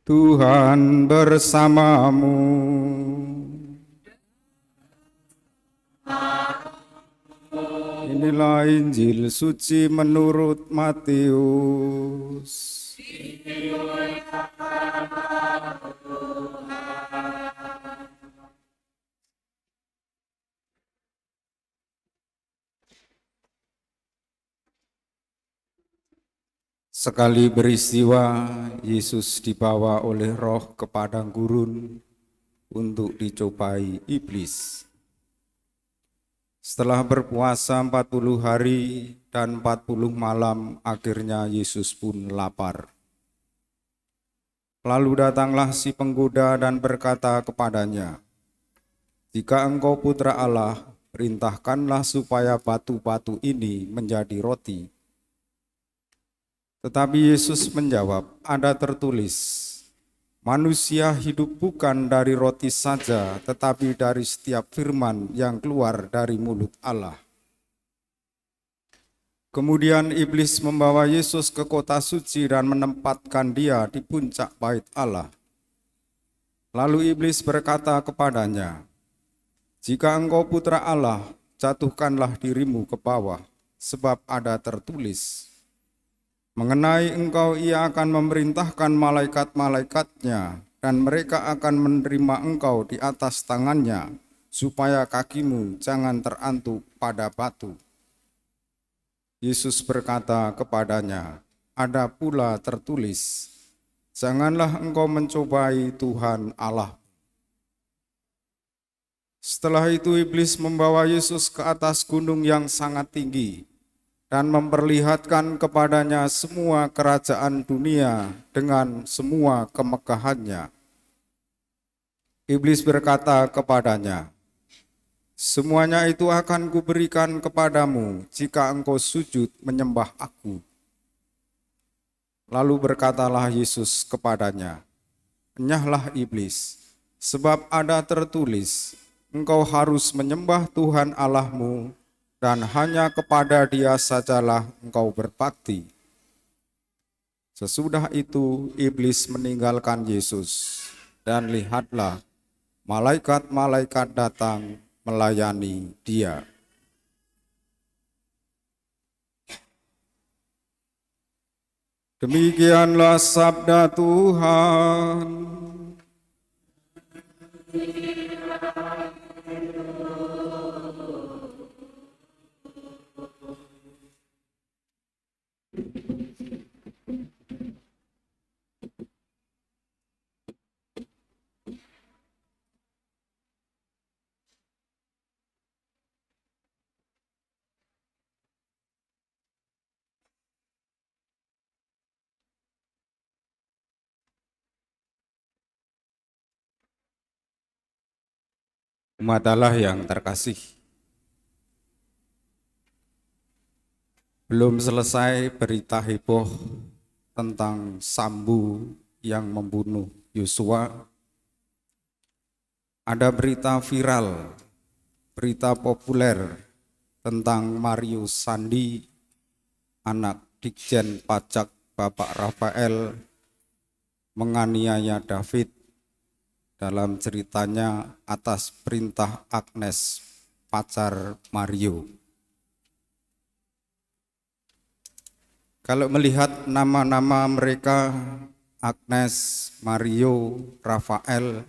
Tuhan bersamamu. Inilah Injil suci menurut Matius. Sekali beristiwa, Yesus dibawa oleh Roh ke padang gurun untuk dicobai iblis. Setelah berpuasa 40 hari dan 40 malam, akhirnya Yesus pun lapar. Lalu datanglah si penggoda dan berkata kepadanya, "Jika engkau putra Allah, perintahkanlah supaya batu-batu ini menjadi roti." Tetapi Yesus menjawab, "Ada tertulis, manusia hidup bukan dari roti saja, tetapi dari setiap firman yang keluar dari mulut Allah." Kemudian iblis membawa Yesus ke kota suci dan menempatkan dia di puncak bait Allah. Lalu iblis berkata kepadanya, "Jika engkau putra Allah, jatuhkanlah dirimu ke bawah, sebab ada tertulis, mengenai engkau ia akan memerintahkan malaikat-malaikatnya, dan mereka akan menerima engkau di atas tangannya, supaya kakimu jangan terantuk pada batu." Yesus berkata kepadanya, "Ada pula tertulis, janganlah engkau mencobai Tuhan Allah." Setelah itu iblis membawa Yesus ke atas gunung yang sangat tinggi dan memperlihatkan kepadanya semua kerajaan dunia dengan semua kemegahannya. Iblis berkata kepadanya, "Semuanya itu akan kuberikan kepadamu jika engkau sujud menyembah aku." Lalu berkatalah Yesus kepadanya, "Enyahlah iblis, sebab ada tertulis, engkau harus menyembah Tuhan Allahmu, dan hanya kepada Dia sajalah engkau berbakti." Sesudah itu iblis meninggalkan Yesus, dan lihatlah, malaikat-malaikat datang melayani Dia. Demikianlah sabda Tuhan. Umat Allah yang terkasih, belum selesai berita heboh tentang Sambo yang membunuh Yosua, ada berita viral, berita populer tentang Mario Sandi, anak Ditjen Pajak Bapak Rafael, menganiaya David dalam ceritanya atas perintah Agnes, pacar Mario. Kalau melihat nama-nama mereka, Agnes, Mario, Rafael,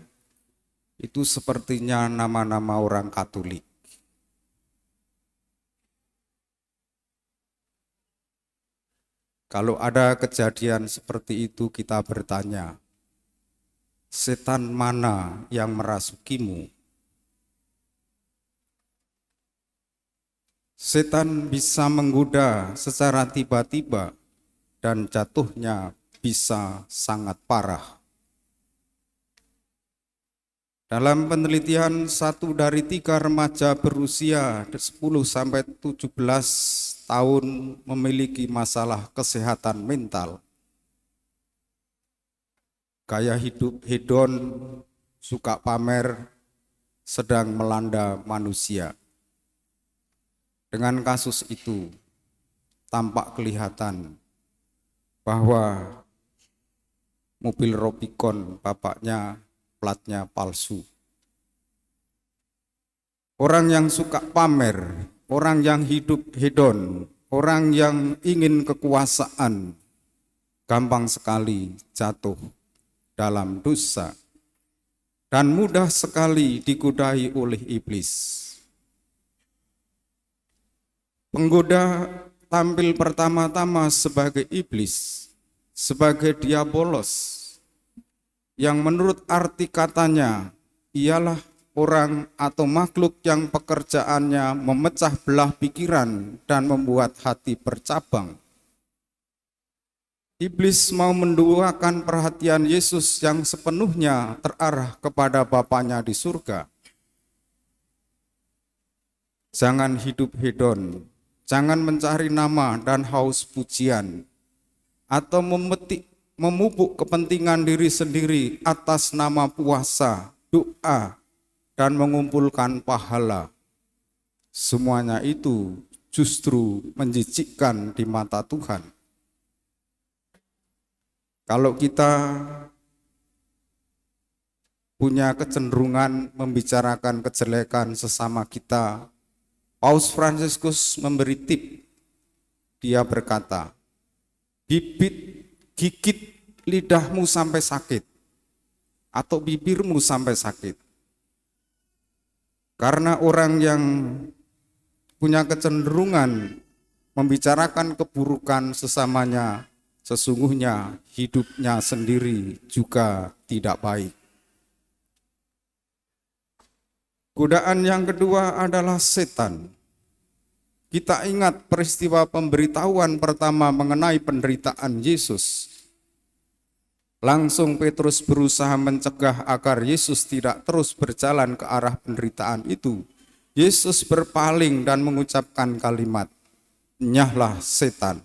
itu sepertinya nama-nama orang Katolik. Kalau ada kejadian seperti itu, kita bertanya, setan mana yang merasukimu? Setan bisa menggoda secara tiba-tiba dan jatuhnya bisa sangat parah. Dalam penelitian, 1 dari 3 remaja berusia 10-17 tahun memiliki masalah kesehatan mental. Gaya hidup hedon, suka pamer, sedang melanda manusia. Dengan kasus itu, tampak kelihatan bahwa mobil Rubicon, bapaknya platnya palsu. Orang yang suka pamer, orang yang hidup hedon, orang yang ingin kekuasaan, gampang sekali jatuh dalam dosa dan mudah sekali digodai oleh iblis. Penggoda tampil pertama-tama sebagai iblis, sebagai diabolos, yang menurut arti katanya ialah orang atau makhluk yang pekerjaannya memecah belah pikiran dan membuat hati bercabang. Iblis mau menduakan perhatian Yesus yang sepenuhnya terarah kepada Bapanya di surga. Jangan hidup hedon, jangan mencari nama dan haus pujian, atau memupuk kepentingan diri sendiri atas nama puasa, doa, dan mengumpulkan pahala. Semuanya itu justru menjijikkan di mata Tuhan. Kalau kita punya kecenderungan membicarakan kejelekan sesama kita, Paus Fransiskus memberi tip. Dia berkata, gigit lidahmu sampai sakit, atau bibirmu sampai sakit. Karena orang yang punya kecenderungan membicarakan keburukan sesamanya, sesungguhnya hidupnya sendiri juga tidak baik. Godaan yang kedua adalah setan. Kita ingat peristiwa pemberitahuan pertama mengenai penderitaan Yesus. Langsung Petrus berusaha mencegah agar Yesus tidak terus berjalan ke arah penderitaan itu. Yesus berpaling dan mengucapkan kalimat, "Nyahlah setan."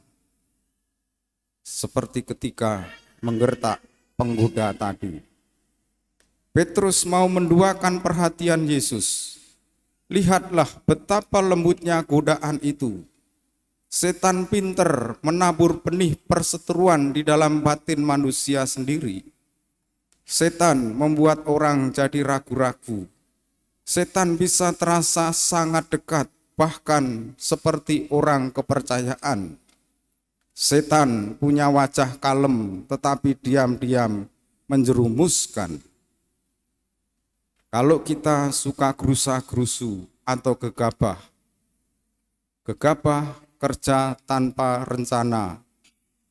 Seperti ketika menggertak penggoda tadi. Petrus mau menduakan perhatian Yesus. Lihatlah betapa lembutnya godaan itu. Setan pinter menabur benih perseteruan di dalam batin manusia sendiri. Setan membuat orang jadi ragu-ragu. Setan bisa terasa sangat dekat, bahkan seperti orang kepercayaan. Setan punya wajah kalem, tetapi diam-diam menjerumuskan. Kalau kita suka gerusa-gerusu atau gegabah kerja tanpa rencana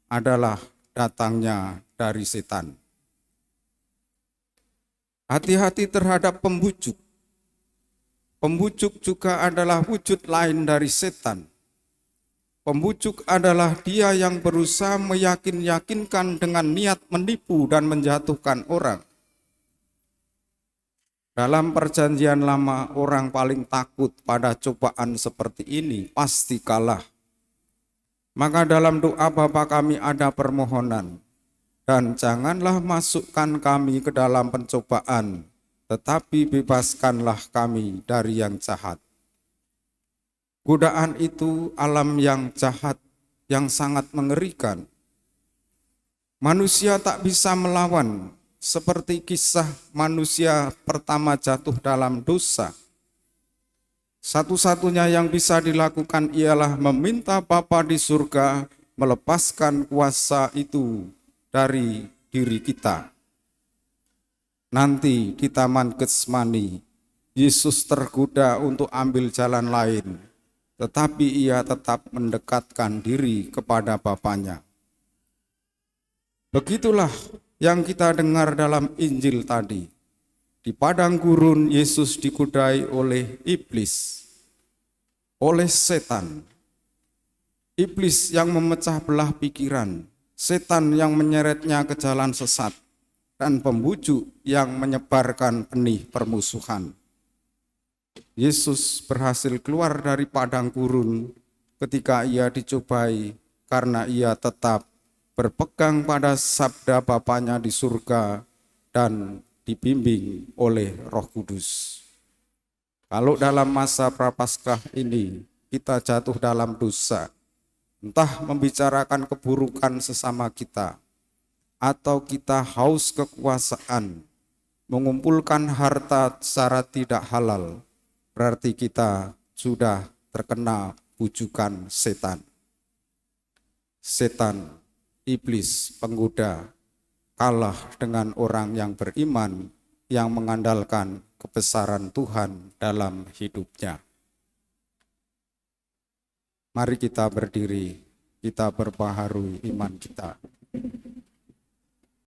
adalah datangnya dari setan. Hati-hati terhadap pembujuk. Pembujuk juga adalah wujud lain dari setan. Pembujuk adalah dia yang berusaha meyakinkan dengan niat menipu dan menjatuhkan orang. Dalam perjanjian lama, orang paling takut pada cobaan seperti ini pasti kalah. Maka dalam doa Bapa kami ada permohonan, dan janganlah masukkan kami ke dalam pencobaan, tetapi bebaskanlah kami dari yang jahat. Godaan itu alam yang jahat, yang sangat mengerikan. Manusia tak bisa melawan, seperti kisah manusia pertama jatuh dalam dosa. Satu-satunya yang bisa dilakukan ialah meminta Bapa di surga melepaskan kuasa itu dari diri kita. Nanti di Taman Getsemani, Yesus tergoda untuk ambil jalan lain, tetapi ia tetap mendekatkan diri kepada Bapanya. Begitulah yang kita dengar dalam Injil tadi. Di padang gurun Yesus digodai oleh iblis, oleh setan. Iblis yang memecah belah pikiran, setan yang menyeretnya ke jalan sesat, dan pembujuk yang menyebarkan benih permusuhan. Yesus berhasil keluar dari padang gurun ketika ia dicobai karena ia tetap berpegang pada sabda Bapanya di surga dan dibimbing oleh Roh Kudus. Kalau dalam masa Prapaskah ini kita jatuh dalam dosa, entah membicarakan keburukan sesama kita, atau kita haus kekuasaan, mengumpulkan harta secara tidak halal, berarti kita sudah terkena bujukan setan. Setan, iblis, penggoda, kalah dengan orang yang beriman, yang mengandalkan kebesaran Tuhan dalam hidupnya. Mari kita berdiri, kita berbaharui iman kita.